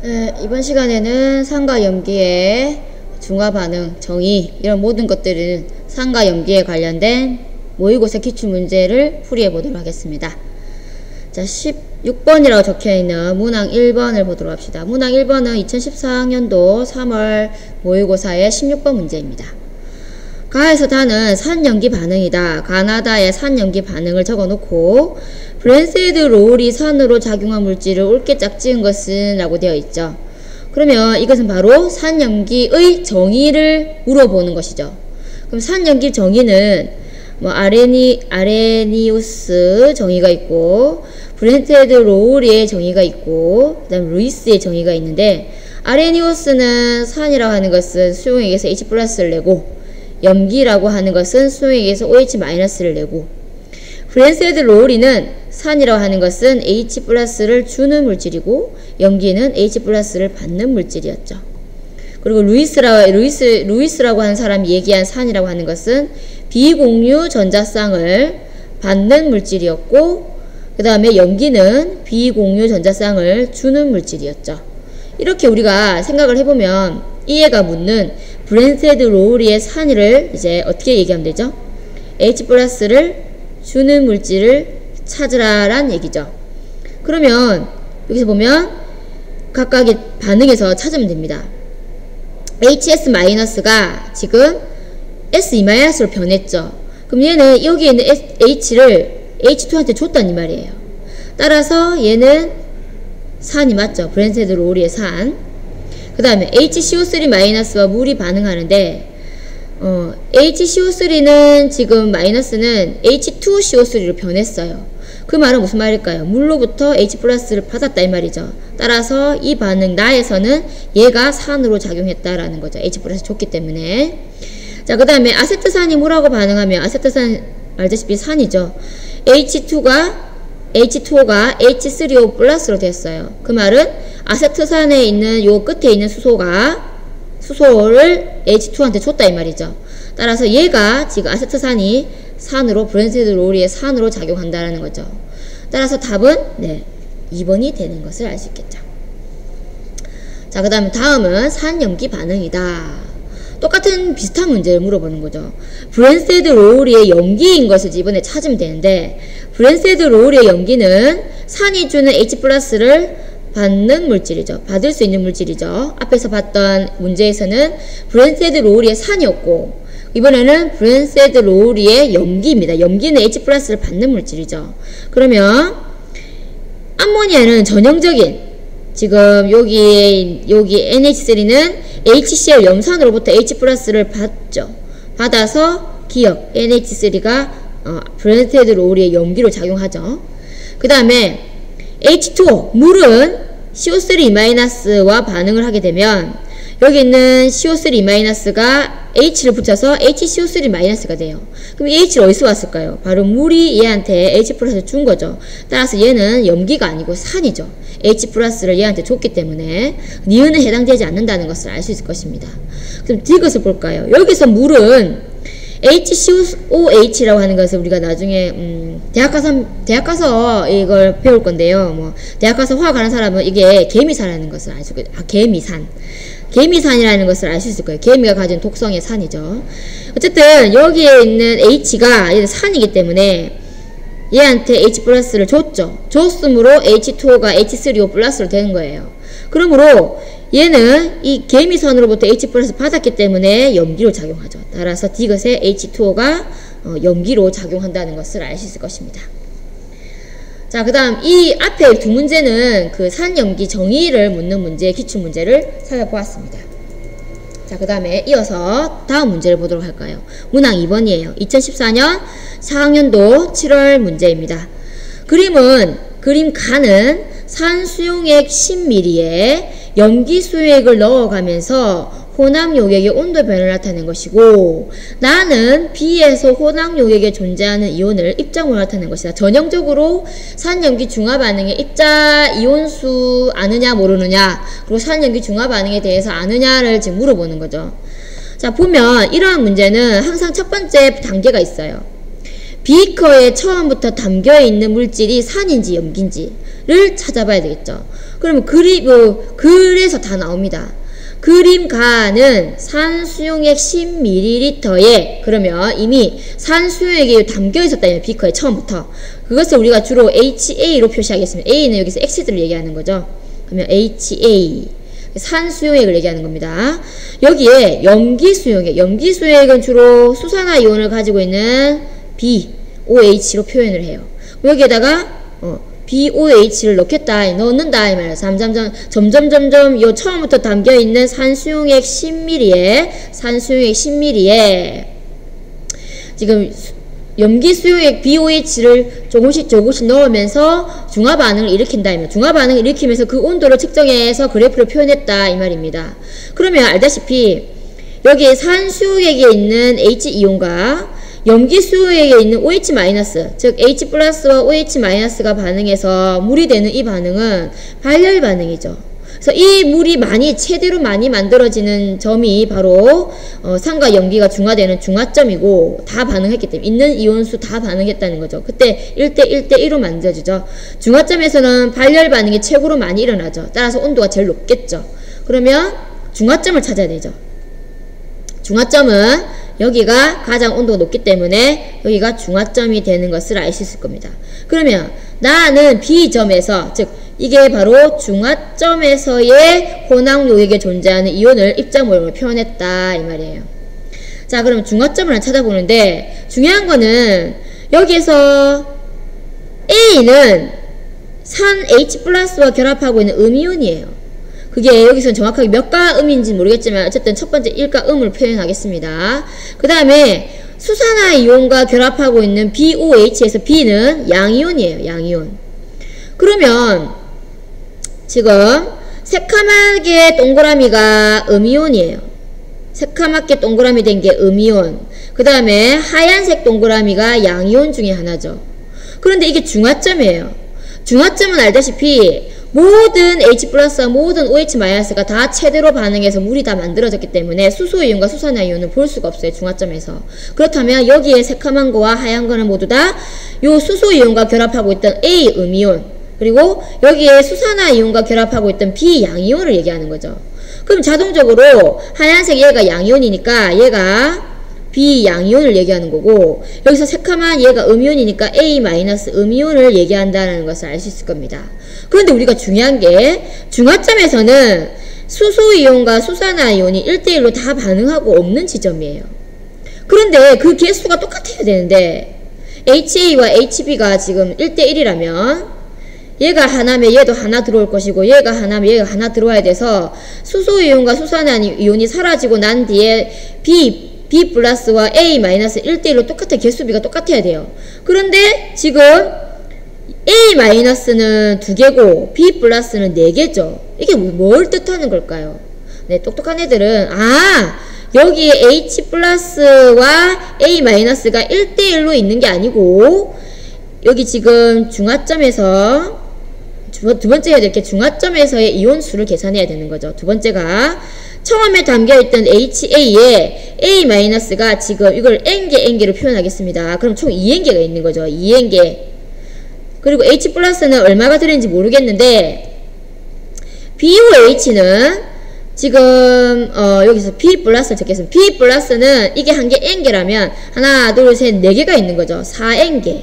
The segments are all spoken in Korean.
네, 이번 시간에는 산과 염기의 중화반응, 정의 이런 모든 것들은 산과 염기에 관련된 모의고사 기출문제를 풀이해 보도록 하겠습니다. 자, 16번이라고 적혀있는 문항 1번을 보도록 합시다. 문항 1번은 2014학년도 3월 모의고사의 16번 문제입니다. 가에서 다는 산염기 반응이다. 가나다의 산염기 반응을 적어놓고 브랜세드 로울이 산으로 작용한 물질을 옳게 짝지은 것은 라고 되어 있죠. 그러면 이것은 바로 산염기의 정의를 물어보는 것이죠. 그럼 산염기 정의는 뭐 아레니우스 정의가 있고 브랜세드 로울의 정의가 있고 그 다음 루이스의 정의가 있는데, 아레니우스는 산이라고 하는 것은 수용에 의해서 H+를 내고 염기라고 하는 것은 수용에 의해서 OH-를 내고, 브랜세드 로울이는 산이라고 하는 것은 H+를 주는 물질이고 염기는 H+를 받는 물질이었죠. 그리고 루이스라고 하는 사람이 얘기한 산이라고 하는 것은 비공유 전자쌍을 받는 물질이었고, 그 다음에 염기는 비공유 전자쌍을 주는 물질이었죠. 이렇게 우리가 생각을 해보면 이해가 묻는 브랜세드 로울이의 산이를 이제 어떻게 얘기하면 되죠? H+를 주는 물질을 찾으라 란 얘기죠. 그러면 여기서 보면 각각의 반응에서 찾으면 됩니다. HS-가 지금 S2-로 변했죠. 그럼 얘는 여기에 있는 H를 H2한테 줬단 이 말이에요. 따라서 얘는 산이 맞죠. 브랜세드 로울이의 산. 그 다음에 HCO3- 물이 반응하는데 HCO3는 지금 마이너스는 H2CO3로 변했어요. 그 말은 무슨 말일까요? 물로부터 H+를 받았다 이 말이죠. 따라서 이 반응 나에서는 얘가 산으로 작용했다라는 거죠. H+을 줬기 때문에. 자, 그 다음에 아세트산이 물하고 반응하면 아세트산 알다시피 산이죠. H2O가 H3O+로 됐어요. 그 말은 아세트산에 있는 요 끝에 있는 수소를 H2한테 줬다 이 말이죠. 따라서 얘가 지금 아세트산이 산으로 브랜세드 로울이의 산으로 작용한다라는 거죠. 따라서 답은 2번이 되는 것을 알 수 있겠죠. 자, 그 다음은 산염기 반응이다. 똑같은 비슷한 문제를 물어보는 거죠. 브랜세드 로울이의 염기인 것을 이번에 찾으면 되는데, 브랜세드 로울이의 염기는 산이 주는 H+를 받는 물질이죠. 받을 수 있는 물질이죠. 앞에서 봤던 문제에서는 브랜세드 로울이의 산이었고, 이번에는 브랜세드 로울이의 염기입니다. 염기는 H+를 받는 물질이죠. 그러면 암모니아는 전형적인, 지금 여기 NH3는 HCl 염산으로부터 H+를 받죠. 받아서 기억 NH3가 브랜세드 로울이의 염기로 작용하죠. 그 다음에 H2O 물은 CO3- 반응을 하게 되면 여기 있는 CO3- H를 붙여서 HCO3- 돼요. 그럼 이 H를 어디서 왔을까요? 바로 물이 얘한테 H+를 준 거죠. 따라서 얘는 염기가 아니고 산이죠. H+를 얘한테 줬기 때문에 니은은 해당되지 않는다는 것을 알 수 있을 것입니다. 그럼 이것을 볼까요? 여기서 물은 HCOH라고 하는 것을 우리가 나중에 대학 가서 이걸 배울 건데요. 대학 가서 화학 하는 사람은 이게 개미산이라는 것을 알 수 있고요. 개미산이라는 것을 알 수 있을 거예요. 개미가 가진 독성의 산이죠. 어쨌든 여기에 있는 H가 얘는 산이기 때문에 얘한테 H+를 줬죠. 줬으므로 H2O가 H3O+로 되는 거예요. 그러므로 얘는 이 개미선으로부터 H+을 받았기 때문에 염기로 작용하죠. 따라서 디귿의 H2O가 염기로 작용한다는 것을 알 수 있을 것입니다. 자, 그 다음 이 앞에 두 문제는 그 산염기 정의를 묻는 문제, 기출문제를 살펴보았습니다. 자, 그 다음에 이어서 다음 문제를 보도록 할까요? 문항 2번이에요. 2014년 4학년도 7월 문제입니다. 그림 가는 산 수용액 10ml에 염기 수용액을 넣어가면서 혼합 용액의 온도 변화를 나타낸 것이고, 나는 B에서 혼합 용액에 존재하는 이온을 입자물로 나타낸 것이다. 전형적으로 산염기 중화 반응의 입자 이온수 아느냐 모르느냐, 그리고 산염기 중화 반응에 대해서 아느냐를 지금 물어보는 거죠. 자, 보면 이러한 문제는 항상 첫 번째 단계가 있어요. 비커에 처음부터 담겨있는 물질이 산인지 염기인지를 찾아봐야 되겠죠. 그러면 그래서 다 나옵니다. 그림가는 산수용액 10ml에 그러면 이미 산수용액이 담겨 있었다면 비커에 처음부터 그것을 우리가 주로 HA로 표시하겠습니다. A는 여기서 X들을 얘기하는 거죠. 그러면 HA 산수용액을 얘기하는 겁니다. 여기에 염기수용액은 주로 수산화이온을 가지고 있는 BOH로 표현을 해요. 여기에다가 BOH를 넣는다 이 말이에요. 점점 요 처음부터 담겨있는 산수용액 10ml에 지금 염기수용액 BOH를 조금씩 넣으면서 중화반응을 일으킨다. 중화반응을 일으키면서 그 온도를 측정해서 그래프를 표현했다. 이 말입니다. 그러면 알다시피 여기에 산수용액에 있는 H이온과 염기수용액에 있는 OH-, 즉 H+와 OH-가 반응해서 물이 되는 이 반응은 발열 반응이죠. 그래서 이 물이 최대로 많이 만들어지는 점이 바로 산과 염기가 중화되는 중화점이고 다 반응했기 때문에 있는 이온수 다 반응했다는 거죠. 그때 1대1로 만들어지죠. 중화점에서는 발열 반응이 최고로 많이 일어나죠. 따라서 온도가 제일 높겠죠. 그러면 중화점을 찾아야 되죠. 중화점은 여기가 가장 온도가 높기 때문에 여기가 중화점이 되는 것을 알 수 있을 겁니다. 그러면 나는 B점에서 즉 이게 바로 중화점에서의 혼합용액에 존재하는 이온을 입자 모형으로 표현했다 이 말이에요. 자, 그럼 중화점을 찾아보는데 중요한 거는 여기에서 A는 산 H+와 결합하고 있는 음이온이에요. 그게 여기서는 정확하게 몇가 음인지 모르겠지만 어쨌든 첫 번째 일가 음을 표현하겠습니다. 그 다음에 수산화 이온과 결합하고 있는 BOH에서 B는 양이온이에요. 양이온. 그러면 지금 새카맣게 동그라미가 음이온이에요. 새카맣게 동그라미 된 게 음이온. 그 다음에 하얀색 동그라미가 양이온 중에 하나죠. 그런데 이게 중화점이에요. 중화점은 알다시피 모든 H+와 모든 OH-가 다 최대로 반응해서 물이 다 만들어졌기 때문에 수소이온과 수산화이온은 볼 수가 없어요. 중화점에서. 그렇다면 여기에 새카만 거와 하얀 거는 모두 다 요 수소이온과 결합하고 있던 A 음이온 그리고 여기에 수산화이온과 결합하고 있던 B 양이온을 얘기하는 거죠. 그럼 자동적으로 하얀색 얘가 양이온이니까 얘가 B 양이온을 얘기하는 거고 여기서 새카만 얘가 음이온이니까 A- 음이온을 얘기한다는 것을 알 수 있을 겁니다. 그런데 우리가 중요한 게 중화점에서는 수소이온과 수산화이온이 1대1로 다 반응하고 없는 지점이에요. 그런데 그 개수가 똑같아야 되는데 HA와 HB가 지금 1대1이라면 얘가 하나면 얘도 하나 들어올 것이고 얘가 하나면 얘가 하나 들어와야 돼서 수소이온과 수산화이온이 사라지고 난 뒤에 B+와 A- 1대1로 똑같아 개수비가 똑같아야 돼요. 그런데 지금 A-는 2개고 B+는 4개죠. 이게 뭘 뜻하는 걸까요? 네, 똑똑한 애들은 여기에 H+와 A-가 1대1로 있는 게 아니고 여기 지금 중화점에서 두 번째 해야 될 게 중화점에서의 이온수를 계산해야 되는 거죠. 두 번째가 처음에 담겨있던 HA에 A-가 지금 이걸 N개로 표현하겠습니다. 그럼 총 2N개가 있는 거죠. 2N개. 그리고 H+는 얼마가 들어있는지 모르겠는데 BOH는 지금 여기서 B+를 적겠습니다. B+는 이게 한 개 N개라면 하나, 둘, 셋, 4개가 있는 거죠. 4N개.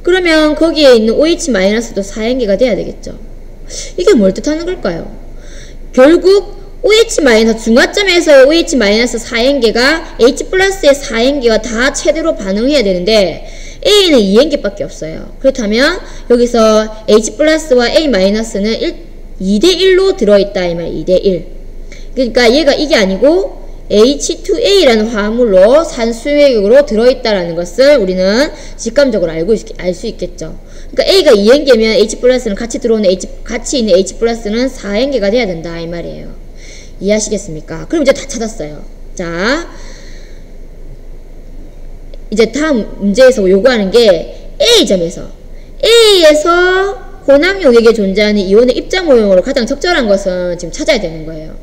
그러면 거기에 있는 OH-도 4N개가 돼야 되겠죠. 이게 뭘 뜻하는 걸까요? 결국 OH- 중화점에서 OH-4N개가 H+의 4N개와 다 최대로 반응해야 되는데 A는 2N개밖에 없어요. 그렇다면 여기서 H+와 A-는 2대1로 들어있다 이 말. 2대1. 그러니까 얘가 이게 아니고 H2A라는 화합물로 산수용액으로 들어있다라는 것을 우리는 직감적으로 알 수 있겠죠. 그러니까 A가 2N개면 H+는 같이 있는 H+는 4N개가 돼야 된다 이 말이에요. 이해하시겠습니까? 그럼 이제 다 찾았어요. 자, 이제 다음 문제에서 요구하는 게 A에서 혼합용액에 존재하는 이온의 입자 모형으로 가장 적절한 것은 지금 찾아야 되는 거예요.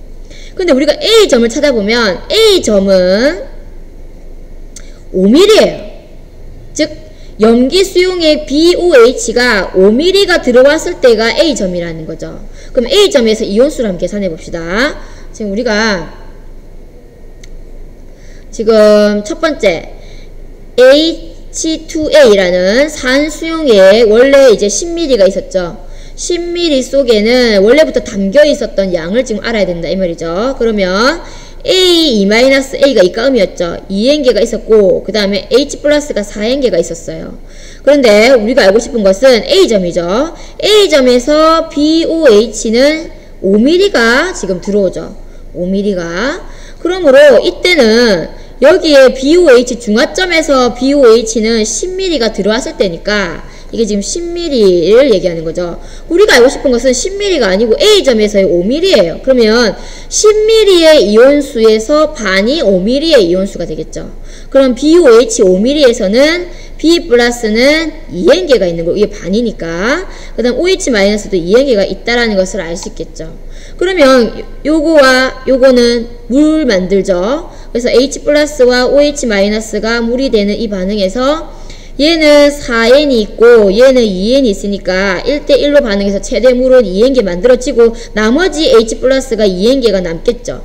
근데 우리가 A점을 찾아보면 A점은 5mm예요. 즉 염기수용액 BOH가 5mm가 들어왔을 때가 A점이라는 거죠. 그럼 A점에서 이온수를 한번 계산해 봅시다. 지금 우리가 지금 첫 번째 H2A라는 산수용에 원래 이제 10ml가 있었죠. 10ml 속에는 원래부터 담겨 있었던 양을 지금 알아야 된다 이 말이죠. 그러면 A2-A가 이가음이었죠. 2N개가 있었고 그 다음에 H 플러스가 4N개가 있었어요. 그런데 우리가 알고 싶은 것은 A점이죠. A점에서 BOH는 5ml가 지금 들어오죠. 5ml가. 그러므로 이때는 여기에 BOH 중화점에서 BOH는 10ml가 들어왔을 때니까 이게 지금 10ml를 얘기하는 거죠. 우리가 알고 싶은 것은 10ml가 아니고 A점에서의 5ml예요. 그러면 10ml의 이온수에서 반이 5ml의 이온수가 되겠죠. 그럼 BOH 5ml에서는 B 플러스는 2N개가 있는 거, 이게 반이니까. 그 다음 OH 마이너스도 2N개가 있다라는 것을 알 수 있겠죠. 그러면 요거와 요거는 물 만들죠. 그래서 H 플러스와 OH 마이너스가 물이 되는 이 반응에서 얘는 4N이 있고 얘는 2N이 있으니까 1대1로 반응해서 최대 물은 2N개 만들어지고 나머지 H 플러스가 2N개가 남겠죠.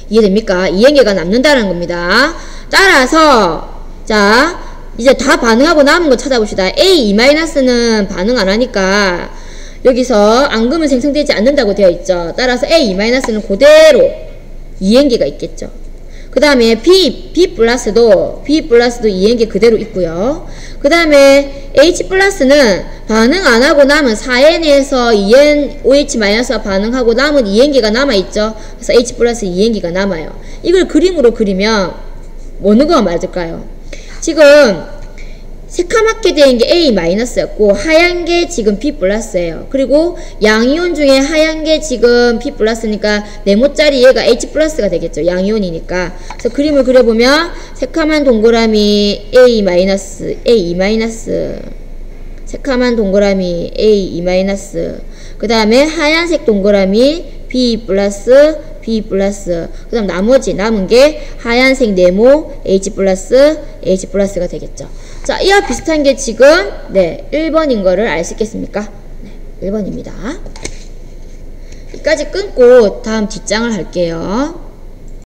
이해됩니까? 2N개가 남는다는 겁니다. 따라서 자 이제 다 반응하고 남은 거 찾아봅시다. A2-는 반응 안 하니까 여기서 앙금은 생성되지 않는다고 되어 있죠. 따라서 A2-는 그대로 2N개가 있겠죠. 그 다음에 B 플러스도 2N개 그대로 있고요. 그 다음에 H 플러스는 반응 안 하고 남은 4N에서 2N OH 마이너스와 반응하고 남은 2N개가 남아있죠. 그래서 H 플러스 2N개가 남아요. 이걸 그림으로 그리면 어느 거가 맞을까요? 지금 새카맣게 된 게 A-였고 하얀 게 지금 B 플러스예요. 그리고 양이온 중에 하얀 게 지금 B 플러스니까 네모짜리 얘가 H 플러스가 되겠죠. 양이온이니까. 그래서 그림을 그려보면 새카만 동그라미 A-, A2-, 새카만 동그라미 A2-, 그 다음에 하얀색 동그라미 B 플러스, B 플러스, 그 다음 나머지 남은 게 하얀색 네모 H 플러스, H 플러스가 되겠죠. 자, 이와 비슷한 게 지금 1번인 거를 알 수 있겠습니까? 네, 1번입니다. 여기까지 끊고 다음 뒷장을 할게요.